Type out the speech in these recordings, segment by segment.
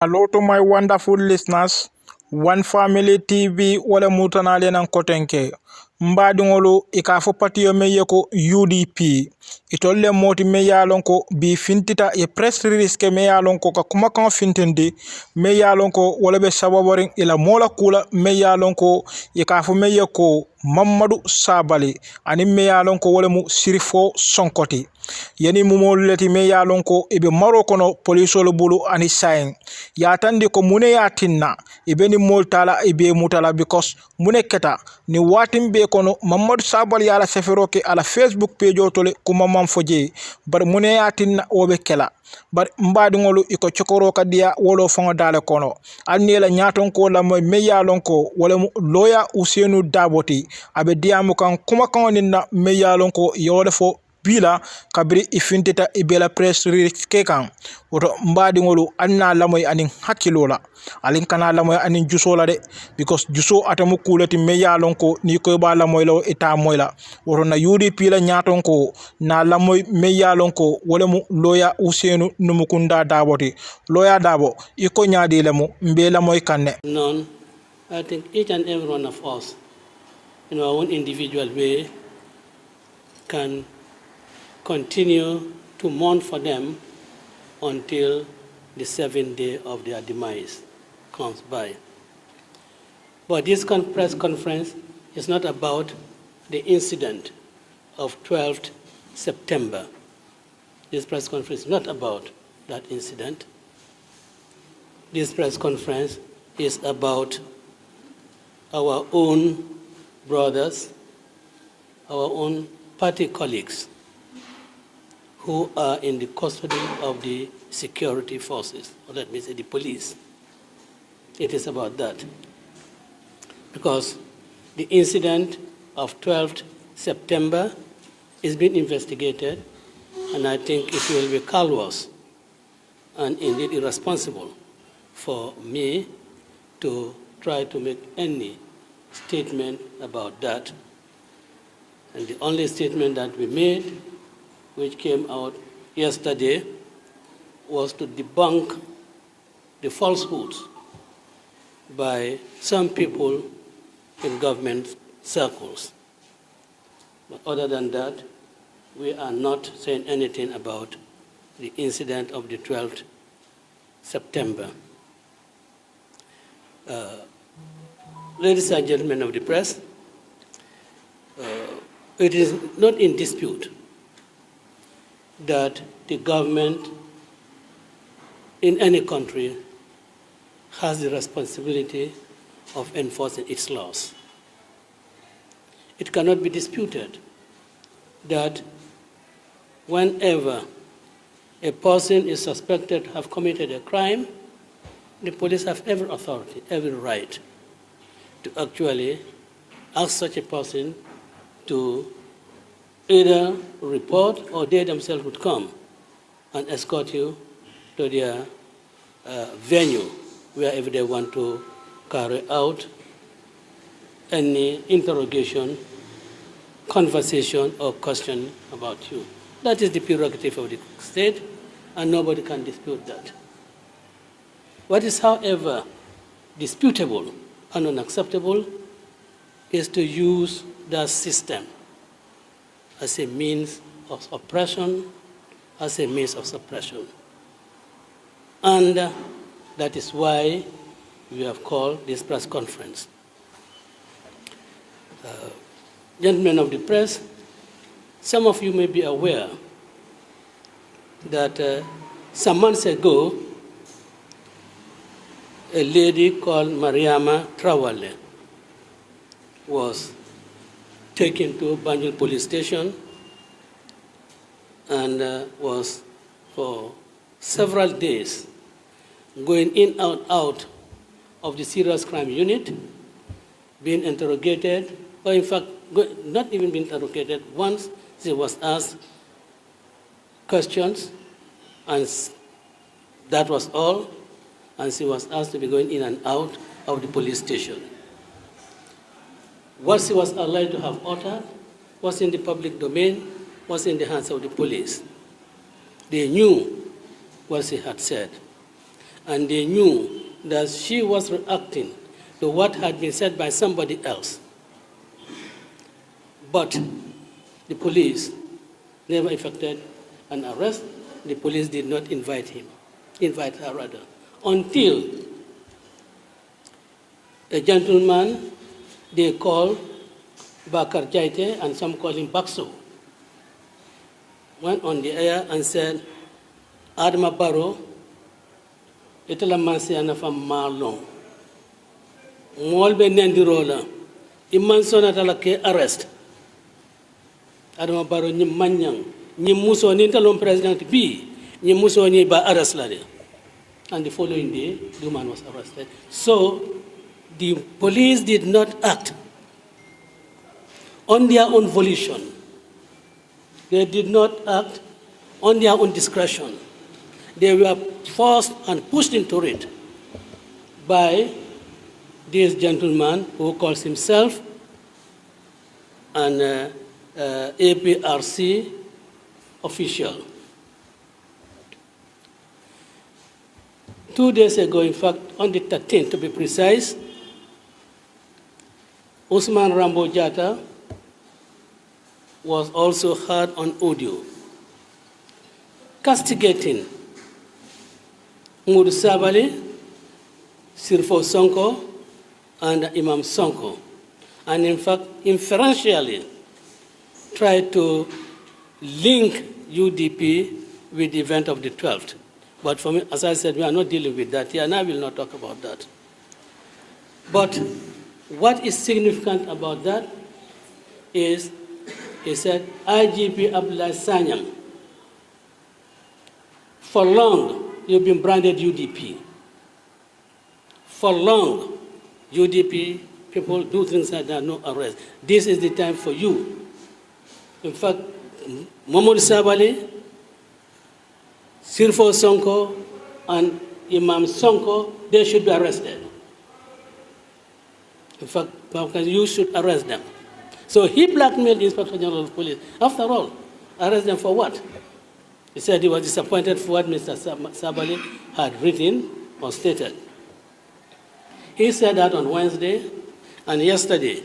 Hello to my wonderful listeners. One Family TV wala mutanale nan kotenke. Mbadingolu ikafo patiyo meyeko UDP. Itolle moti meyalonko bi fintita ye press release ke meyalonko ka kuma kan fintindi meyalonko wala be sababorin ila mola kula meyalonko ikafo meyeko Momodou Sabally ani meyalonko wala mu Sheriffo Sonkoti. Yani mumoleti meyalonko ibe marokono polisolo bulu ani sain. Yatandi ko mune yatinna ibeni moltala ibe mutala because mune keta ni watin be kono Momodou Sabally yala sefero ke ala Facebook page otole kuma man foje bar mune yatinna obe kela bar mbadingolu iko chokoro kadia wolo fongo dale kono annela nyaton ko la moy meyalonko wala loya Usenu Daboti abe diamu kan kuma kan ninna meyalonko yole fo bila kabri ifintita ibela press release kekan woto mbadingolu anna lamoy anin hakilola alin kana lamoy anin jusola de because juso atamu kulati meyalonko ni ko ba lamoy law eta moyla woto na UDP la nyaton ko na lamoy meyalonko wala mu loya Usenu numukunda Daboti loya Dabo iko nyaade lamu mbe lamoy kanne none. I think each and every one of us in our own individual way can continue to mourn for them until the 7th day of their demise comes by. But this press conference is not about the incident of 12th September. This press conference is not about that incident. This press conference is about our own brothers, our own party colleagues who are in the custody of the security forces, or let me say the police. It is about that. Because the incident of 12th September is being investigated, and I think it will be callous and indeed irresponsible for me to try to make any statement about that. And the only statement that we made, which came out yesterday, was to debunk the falsehoods by some people in government circles. But other than that, we are not saying anything about the incident of the 12th September. Ladies and gentlemen of the press, it is not in dispute that the government in any country has the responsibility of enforcing its laws. It cannot be disputed that whenever a person is suspected to have committed a crime, the police have every authority, every right to actually ask such a person to either report or they themselves would come and escort you to their venue wherever they want to carry out any interrogation, conversation, or question about you. That is the prerogative of the state, and nobody can dispute that. What is, however, disputable and unacceptable is to use that system as a means of oppression, as a means of suppression. And that is why we have called this press conference. Gentlemen of the press, some of you may be aware that some months ago, a lady called Mariama Trawale was taken to Banjul police station and was for several days going in and out of the serious crime unit, being interrogated, or in fact, not even being interrogated. Once she was asked questions, and that was all, and she was asked to be going in and out of the police station. What she was allowed to have uttered was in the public domain, was in the hands of the police. They knew what she had said. and they knew that she was reacting to what had been said by somebody else. But the police never effected an arrest. The police did not invite her rather, until a gentleman they call Bakar Jaite, and some call him Bakso, went on the air and said, Adama Barrow, itala mansi anafa malong. Molbe nendirola, imman sonatala ke arrest. Adama Barrow ni manyang, ni muso ni talon president B, ni muso ni ba arrest la de. And the following day, the man was arrested. So the police did not act on their own volition. They did not act on their own discretion. They were forced and pushed into it by this gentleman who calls himself an APRC official. 2 days ago, in fact, on the 13th to be precise, Usman Rambo Jatta was also heard on audio, castigating Momodou Sabally, Sheriffo Sonko, and Imam Sonko, and in fact, inferentially tried to link UDP with the event of the 12th. But for me, as I said, we are not dealing with that here, and I will not talk about that. But what is significant about that is, he said, IGP Abdullah Sanyang, for long, you've been branded UDP. For long, UDP people do things like that, no arrest. This is the time for you. In fact, Momodou Sabally, Sheriffo Sonko, and Imam Sonko, they should be arrested. In fact, you should arrest them. So he blackmailed the Inspector General of Police. After all, arrest them for what? He said he was disappointed for what Mr. Sabally had written or stated. He said that on Wednesday, and yesterday,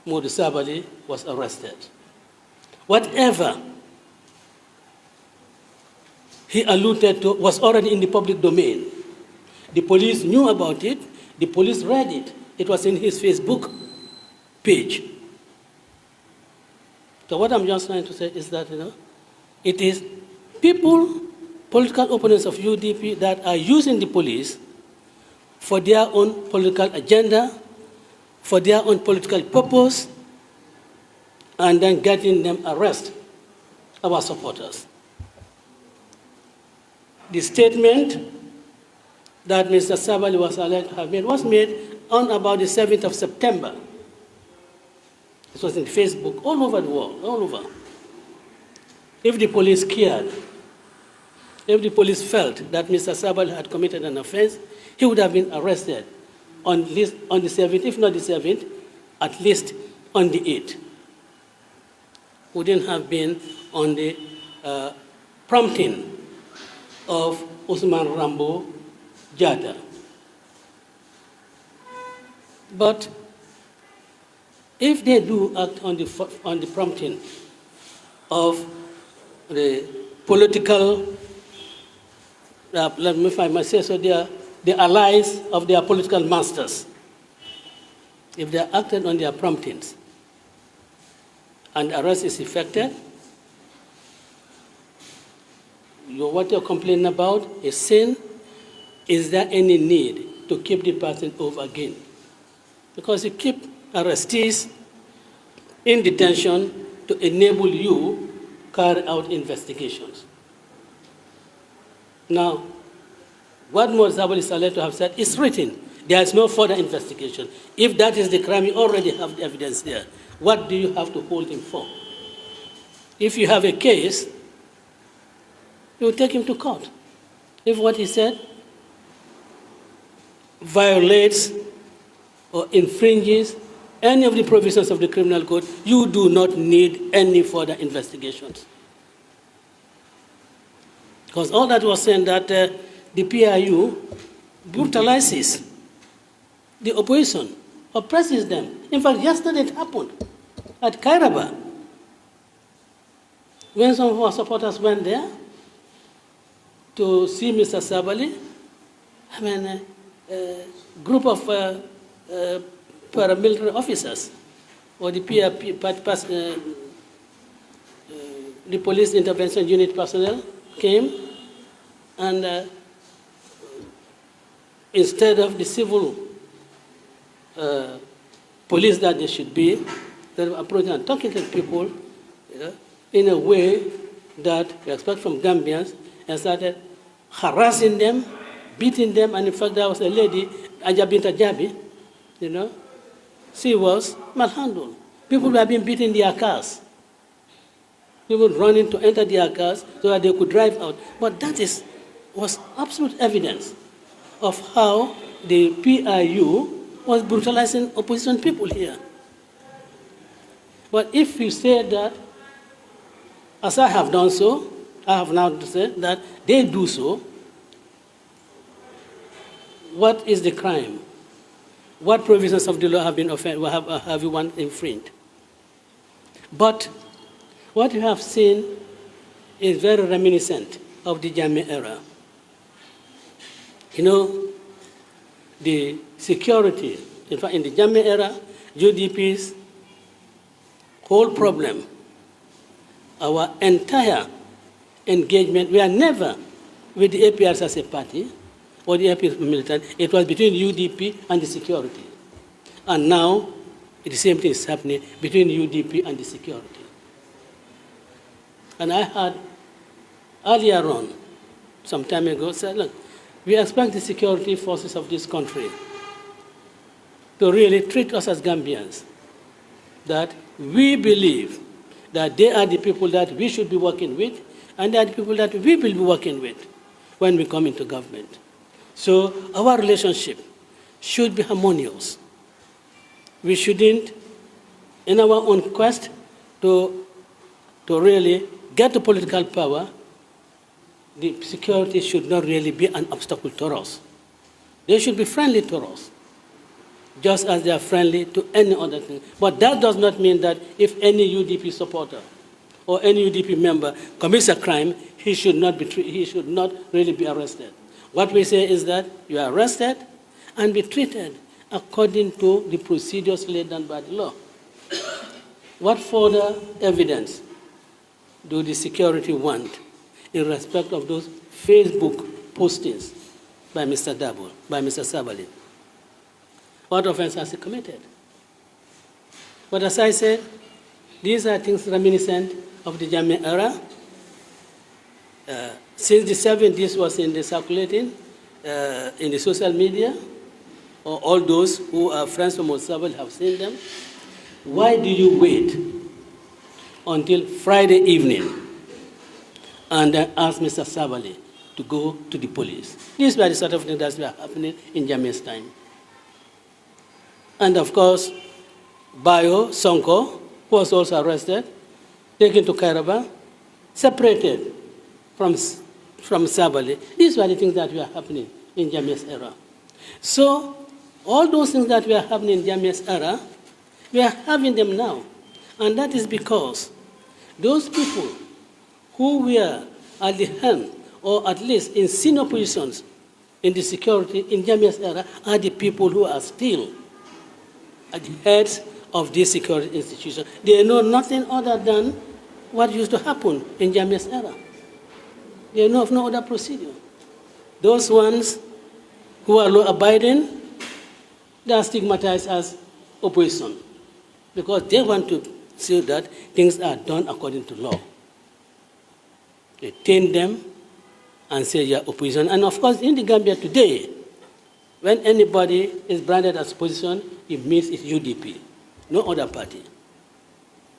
Momodou Sabally was arrested. Whatever he alluded to was already in the public domain. The police knew about it. The police read it. It was in his Facebook page. So what I'm just trying to say is that, it is people, political opponents of UDP, that are using the police for their own political agenda, for their own political purpose, and then getting them arrested, our supporters. The statement that Mr. Sabally was alleged to have made was made on about the 7th of September. It was in Facebook, all over the world, all over. If the police cared, if the police felt that Mr. Sabally had committed an offense, he would have been arrested on the 7th, if not the 7th, at least on the 8th. Wouldn't have been on the prompting of Usman Rambo Jatta. But if they do act on the prompting of the political, let me if I might say so, the allies of their political masters, if they acted on their promptings and arrest is effected, what you're complaining about is sin. Is there any need to keep the person over again? Because you keep arrestees in detention to enable you carry out investigations. Now, what Momodou Sabally is alleged to have said is written. There is no further investigation. If that is the crime, you already have the evidence there. What do you have to hold him for? If you have a case, you take him to court. If what he said violates or infringes any of the provisions of the criminal code, you do not need any further investigations. Because all that was saying that the PIU brutalizes the opposition, oppresses them. In fact, yesterday it happened at Kairaba, when some of our supporters went there to see Mr. Sabally. I mean, a group of paramilitary officers or the the police intervention unit personnel came, and instead of the civil police that they should be, they were approaching and talking to people, in a way that we expect from Gambians, and started harassing them, beating them. And in fact, there was a lady, Ajabinta Jabi, she was malhandled. People were being beaten in their cars. People running to enter their cars so that they could drive out. But that was absolute evidence of how the PIU was brutalizing opposition people here. But if you say that, as I have done so, I have now said that they do so, what is the crime? What provisions of the law have been have you one infringed? But what you have seen is very reminiscent of the Jammeh era. The security, in fact, in the Jammeh era, UDP's whole problem, our entire engagement, we are never with the APRs as a party or the APRs militant. It was between UDP and the security. And now, the same thing is happening between UDP and the security. And I had earlier on, some time ago, said, look, we expect the security forces of this country to really treat us as Gambians, that we believe that they are the people that we should be working with, and they are the people that we will be working with when we come into government. So our relationship should be harmonious. We shouldn't, in our own quest to really get to political power, the security should not really be an obstacle to us. They should be friendly to us, just as they are friendly to any other thing. But that does not mean that if any UDP supporter or any UDP member commits a crime, he should not really be arrested. What we say is that you are arrested and be treated according to the procedures laid down by the law. What further evidence do the security want in respect of those Facebook postings by Mr. Sabally? What offense has he committed? But as I said, these are things reminiscent of the Jammeh era. Since the 70s was in the circulating in the social media, or all those who are friends of Sabally have seen them. Why do you wait until Friday evening and then ask Mr. Sabally to go to the police? These were the sort of things that were happening in Jammeh's time. And of course, Bayo, Sonko, who was also arrested, taken to Kairaba, separated from Sabally. These were the things that were happening in Jammeh's era. So all those things that were happening in Jammeh's era, we are having them now. And that is because those people who were at the helm, or at least in senior positions in the security in Jammeh's era, are the people who are still at the heads of this security institution. They know nothing other than what used to happen in Jammeh's era. They know of no other procedure. Those ones who are law-abiding, they are stigmatized as opposition because they want to see that things are done according to law. They taint them and say you are opposition. And of course, in the Gambia today, when anybody is branded as opposition, it means it's UDP, no other party.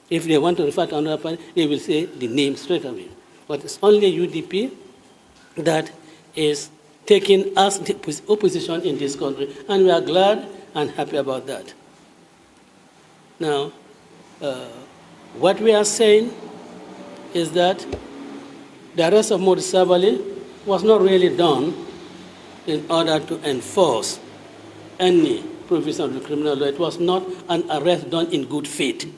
If they want to refer to another party, they will say the name straight away. But it's only UDP that is taking us the opposition in this country, and we are glad and happy about that. Now, what we are saying is that the arrest of Momodou Sabally was not really done in order to enforce any provision of the criminal law. It was not an arrest done in good faith.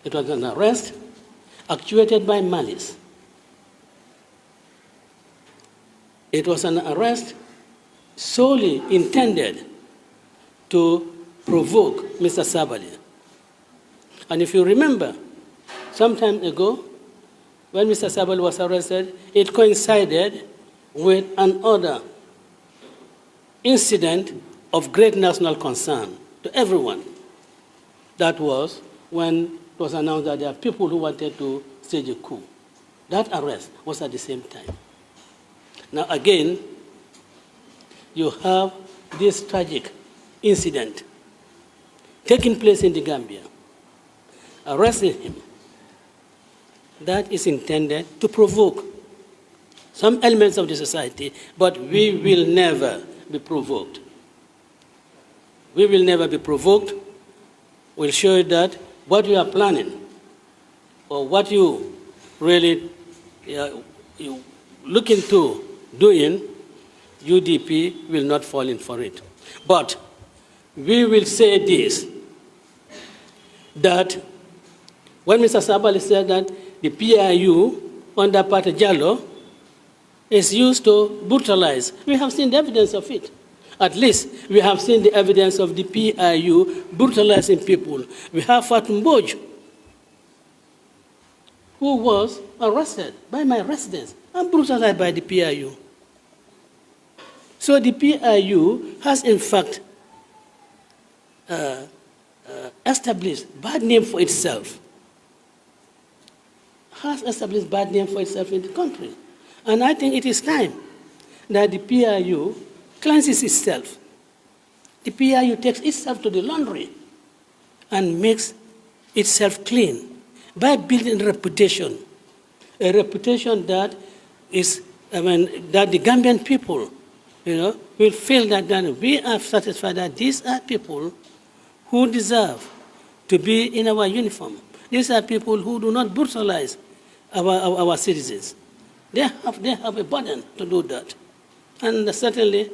It was an arrest actuated by malice. It was an arrest solely intended to provoke Mr. Sabally. And if you remember, some time ago, when Mr. Sabally was arrested, it coincided with another incident of great national concern to everyone. That was when it was announced that there are people who wanted to stage a coup. That arrest was at the same time. Now again, you have this tragic incident taking place in the Gambia, arresting him. That is intended to provoke some elements of the society, but we will never be provoked. We will never be provoked. We'll show you that what you are planning or what you really you look into doing, UDP will not fall in for it. But we will say this, that when Mr. Sabally said that the PIU under Pate Jallo is used to brutalize, we have seen the evidence of it. At least we have seen the evidence of the PIU brutalizing people. We have Fatou Mbodj, who was arrested by my residents and brutalized by the PIU. So the PIU has in fact established bad name for itself. Has established bad name for itself in the country. And I think it is time that the PIU cleanses itself. The PIU takes itself to the laundry and makes itself clean by building a reputation that is, that the Gambian people, will feel that we are satisfied that these are people who deserve to be in our uniform. These are people who do not brutalize our citizens. They have a burden to do that. And certainly,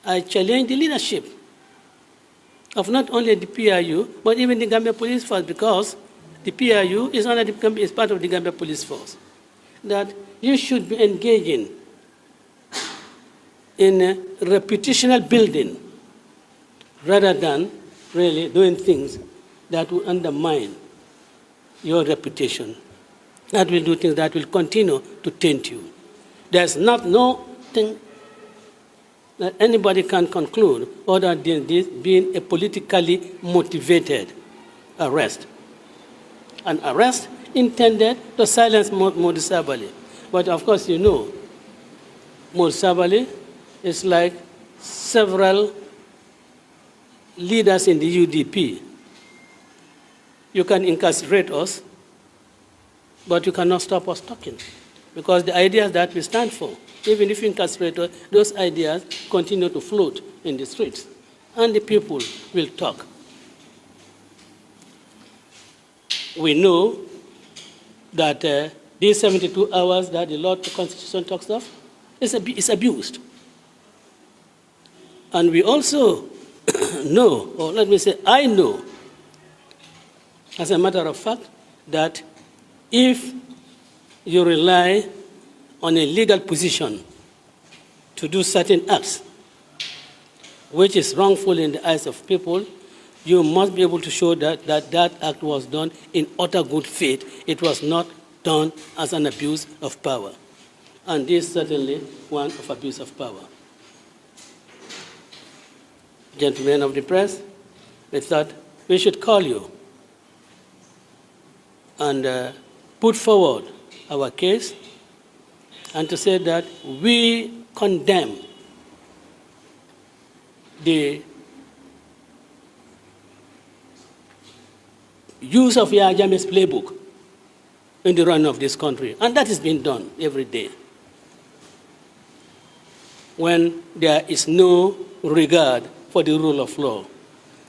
I challenge the leadership of not only the PIU, but even the Gambia Police Force, because the PIU is part of the Gambia Police Force, that you should be engaging in reputational building rather than really doing things that will undermine your reputation, that will do things that will continue to taint you. There's nothing that anybody can conclude other than this being a politically motivated arrest. An arrest intended to silence Momodou Sabally. But of course, Momodou Sabally is like several leaders in the UDP. You can incarcerate us, but you cannot stop us talking. Because the ideas that we stand for, even if you incarcerate us, those ideas continue to float in the streets. And the people will talk. We know that these 72 hours that the law to Constitution talks of is abused. And we also know, or let me say, I know, as a matter of fact, that if you rely on a legal position to do certain acts, which is wrongful in the eyes of people, you must be able to show that that act was done in utter good faith. It was not done as an abuse of power. And this is certainly one of abuse of power. Gentlemen of the press, we thought we should call you and put forward our case and to say that we condemn the use of Yahya Jammeh's playbook in the run of this country. And that is being done every day, when there is no regard for the rule of law.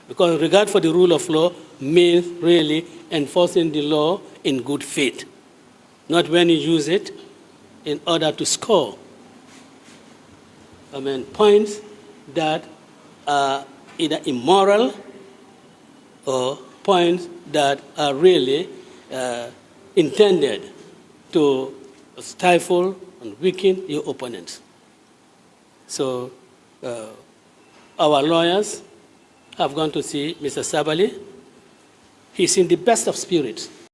Because regard for the rule of law means really enforcing the law in good faith, not when you use it in order to score points that are either immoral or points that are really intended to stifle and weaken your opponents. So our lawyers have gone to see Mr. Sabally. He's in the best of spirits.